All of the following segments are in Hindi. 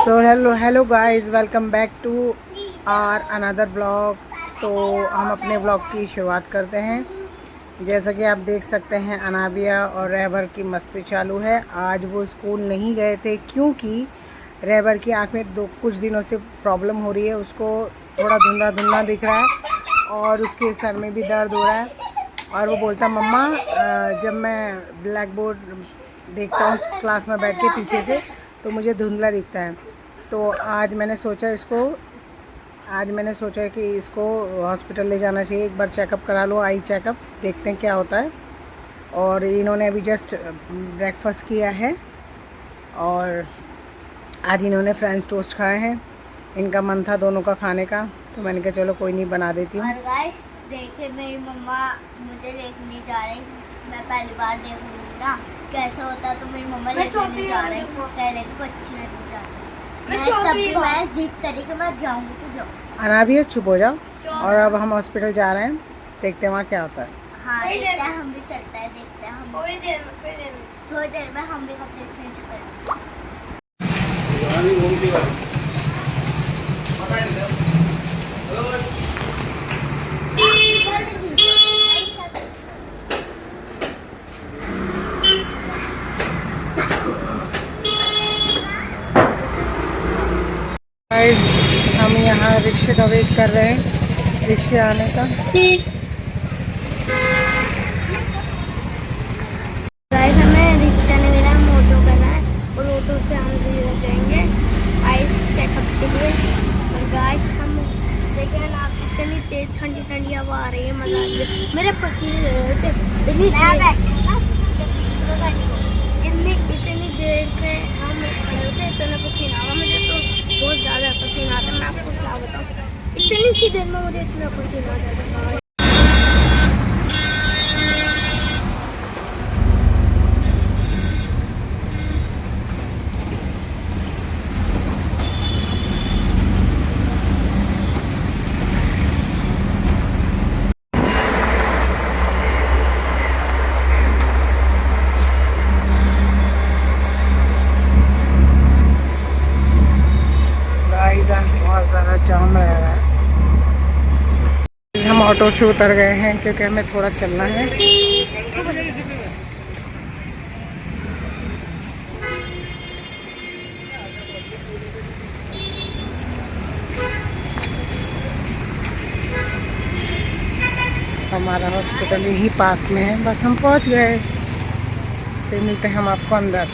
So hello guys, welcome back to our another blog. तो हम अपने ब्लॉग की शुरुआत करते हैं। जैसा कि आप देख सकते हैं, अनाबिया और रहबर की मस्ती चालू है। आज वो स्कूल नहीं गए थे क्योंकि रहबर की आंख में कुछ दिनों से प्रॉब्लम हो रही है। उसको थोड़ा धुंधला धुंधला दिख रहा है और उसके सर में भी दर्द हो रहा है। और वो बोलता, मम्मा जब मैं ब्लैक बोर्ड देखता हूँ क्लास में बैठ के पीछे से तो मुझे धुंधला दिखता है। तो आज मैंने सोचा कि इसको हॉस्पिटल ले जाना चाहिए, एक बार चेकअप करा लो, आई चेकअप, देखते हैं क्या होता है। और इन्होंने अभी जस्ट ब्रेकफास्ट किया है और आज इन्होंने फ्रेंच टोस्ट खाए हैं। इनका मन था दोनों का खाने का, तो मैंने कहा चलो कोई नहीं, बना देती हूँ। और गाइस देखिए, मेरी मम्मा मुझे लेके जा रही। मैं पहली बार देखूंगी ना कैसा होता है, तो मेरी मम्मा लेके नहीं जा रही। पहले की बच्ची नहीं जा रही। मैं जिद करी कि मैं जाऊंगी तो जाऊँ। अना भी है, चुप हो जाओ। और अब हम हॉस्पिटल जा रहे हैं, देखते हैं वहाँ क्या होता है। हाँ देखते हैं, हम भी चलते हैं, देखते हैं हम थोड़ी देर में हम भी कपड़े चेंज करेंगे। हम यहाँ रिक्शे का वेट कर रहे हैं, रिक्शे आने का। गाइस हमें रिक्शा नहीं मिला, हम ऑटो करना है और ऑटो से हम सीधे जाएंगे आइस चेकअप के लिए। और गाइस हम देखें ना, कितनी तेज ठंडी ठंडी हवा आ रही है, मजा आ रही है। मेरे पसीने इतनी देर से हम खड़े थे, इतना पसीना आ रहा मुझे, तो बहुत ज़्यादा पसीना आता है। मैं आपको क्या बताऊँ, इतनी सी देर में मुझे इतना पसीना आ जाता है। बहुत ज़्यादा जाम रह रहा है। हम ऑटो से उतर गए हैं क्योंकि हमें थोड़ा चलना है। हमारा हॉस्पिटल यही पास में है, बस हम पहुंच गए। फिर मिलते हैं हम आपको अंदर।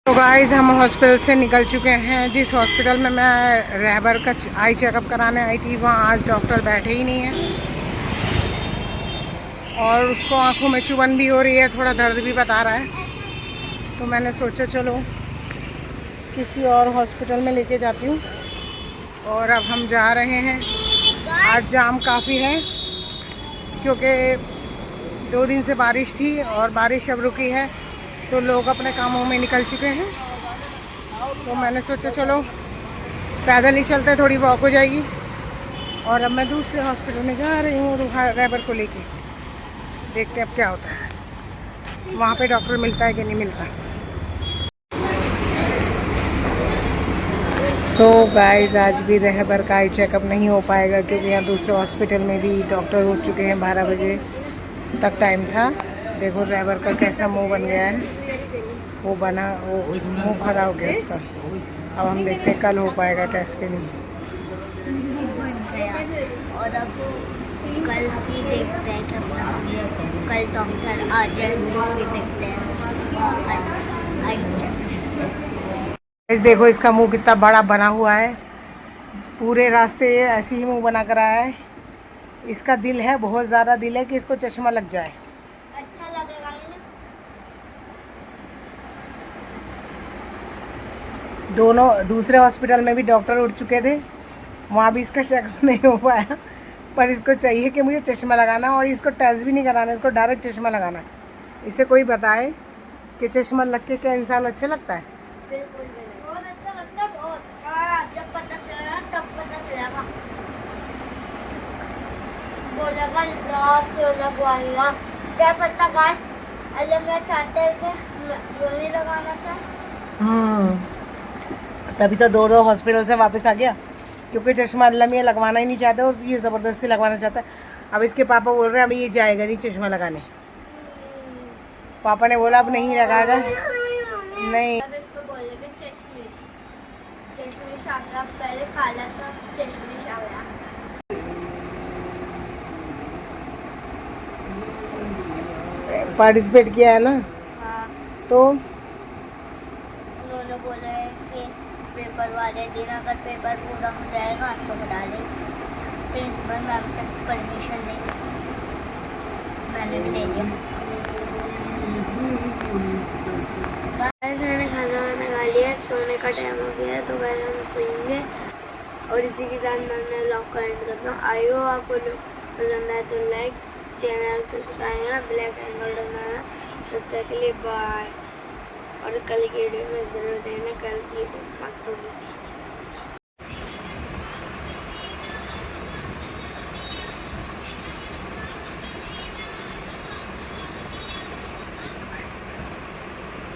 तो गाइस, हम हॉस्पिटल से निकल चुके हैं। जिस हॉस्पिटल में मैं रहबर का आई चेकअप कराने आई थी, वहाँ आज डॉक्टर बैठे ही नहीं है और उसको आंखों में चुभन भी हो रही है, थोड़ा दर्द भी बता रहा है। तो मैंने सोचा चलो किसी और हॉस्पिटल में लेके जाती हूँ। और अब हम जा रहे हैं। आज जाम काफ़ी है क्योंकि 2 दिन से बारिश थी और बारिश अब रुकी है, तो लोग अपने कामों में निकल चुके हैं। तो मैंने सोचा चलो पैदल ही चलते, थोड़ी वॉक हो जाएगी। और अब मैं दूसरे हॉस्पिटल में जा रही हूँ रहबर को लेके, देखते हैं अब क्या होता है, वहाँ पे डॉक्टर मिलता है कि नहीं मिलता। सो गाइस, आज भी रहबर का आई चेकअप नहीं हो पाएगा क्योंकि यहाँ दूसरे हॉस्पिटल में भी डॉक्टर उठ चुके हैं। 12 बजे तक टाइम था। देखो रहबर का कैसा मुंह बन गया है, वो मुंह खड़ा हो गया उसका। अब हम देखते हैं कल हो पाएगा टेस्ट के लिए। और अब कल ही देखते हैं कब कल डॉक्टर आ जाए तो फिर देखते हैं। इस देखो, इसका मुंह कितना बड़ा बना हुआ है, पूरे रास्ते ऐसे ही मुंह बना कर आया है। इसका दिल है, बहुत ज़्यादा दिल है कि इसको चश्मा लग जाए। अच्छा लगेगा ना? दोनों दूसरे हॉस्पिटल में भी डॉक्टर उठ चुके थे, वहाँ भी इसका चेकअप नहीं हो पाया। पर इसको चाहिए कि मुझे चश्मा लगाना, और इसको टेस्ट भी नहीं कराना, इसको डायरेक्ट चश्मा लगाना। इसे कोई बताए कि चश्मा लग के क्या इंसान अच्छा लगता है? बिल्कुल बहुत अच्छा लगता है, बहुत। हाँ, जब पता चला तब पता चलेगा। बोलेगा लॉक क्यों लगवा लिया, क्या पता गाइस अल्लाह मैं चाहते हैं कि वो नहीं लगाना था। तभी तो दो हॉस्पिटल से वापस आ गया, क्योंकि चश्मा अल्लाह मियाँ लगवाना ही नहीं चाहता और ये ज़बरदस्ती लगवाना चाहता है। अब इसके पापा बोल रहे हैं अभी ये जाएगा नहीं चश्मा लगाने। पापा ने बोला अब नहीं लगाएगा। नहीं, अब इसको बोलेंगे चश्मिश, चश्मिश आ गया, पहले काला था चश्मिश आ गया। पार्टिसिपेट किया है ना, हाँ, तो उन्होंने बोला है कि पेपर वाले दिन अगर पेपर पूरा हो जाएगा तो हटा लेंगे। प्रिंसिपल मैम से परमिशन लेंगे, मैंने भी ले लिया। मैंने खाना वाना खा लिया, सोने का टाइम हो गया है, तो वैसे हम सोएंगे। और इसी के साथ मैं व्लॉग का एंड करता हूँ। आई हो आपको पसंद आए तो लाइक, चैनल सब्सक्राइब करना, ब्लैक एंड गोल्डन करना। तब तक के लिए बाय। और कल की वीडियो में ज़रूर देखना, कल की मस्त होगी।